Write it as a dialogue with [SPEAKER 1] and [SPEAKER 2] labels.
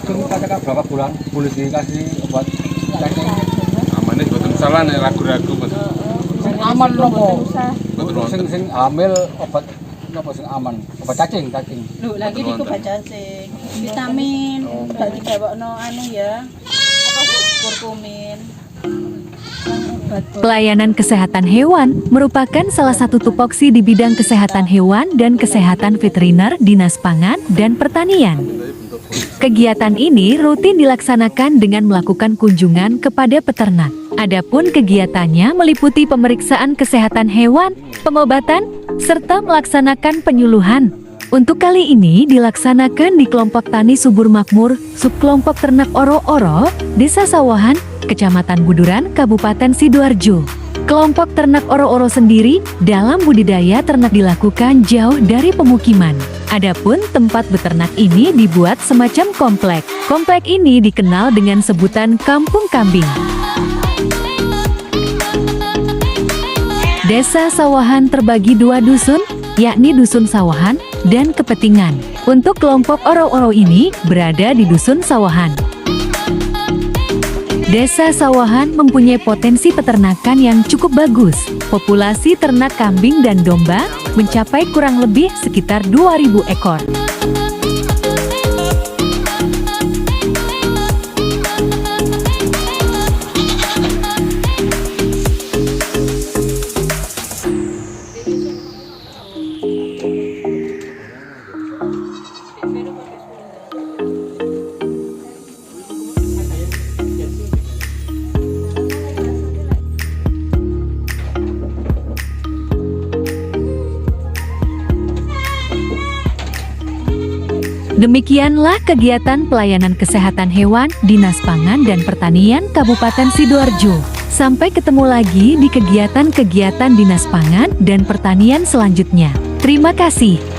[SPEAKER 1] Langsung katakan berapa bulan boleh dikasih obat cacing?
[SPEAKER 2] Amannya buatan salah nih ragu-ragu mas.
[SPEAKER 1] Sing aman nopo?
[SPEAKER 2] Betul
[SPEAKER 1] Untuk sing hamil obat nopo sing aman? Obat cacing.
[SPEAKER 3] Lho, lagi niku cacing. Vitamin, gak dikewokno anu ya. Kurkumin.
[SPEAKER 4] Pelayanan kesehatan hewan merupakan salah satu tupoksi di bidang kesehatan hewan dan kesehatan veteriner Dinas Pangan dan Pertanian. Kegiatan ini rutin dilaksanakan dengan melakukan kunjungan kepada peternak. Adapun kegiatannya meliputi pemeriksaan kesehatan hewan, pengobatan, serta melaksanakan penyuluhan. Untuk kali ini dilaksanakan di kelompok tani subur makmur, subkelompok ternak Oro-Oro, Desa Sawahan, Kecamatan Buduran, Kabupaten Sidoarjo. Kelompok ternak Oro-Oro sendiri dalam budidaya ternak dilakukan jauh dari pemukiman. Adapun tempat beternak ini dibuat semacam komplek. Komplek ini dikenal dengan sebutan Kampung Kambing. Desa Sawahan terbagi dua dusun, yakni Dusun Sawahan dan Kepetingan. Untuk kelompok Oro-Oro ini berada di Dusun Sawahan. Desa Sawahan mempunyai potensi peternakan yang cukup bagus. Populasi ternak kambing dan domba mencapai kurang lebih sekitar 2.000 ekor. Demikianlah kegiatan pelayanan kesehatan hewan Dinas Pangan dan Pertanian Kabupaten Sidoarjo. Sampai ketemu lagi di kegiatan-kegiatan Dinas Pangan dan Pertanian selanjutnya. Terima kasih.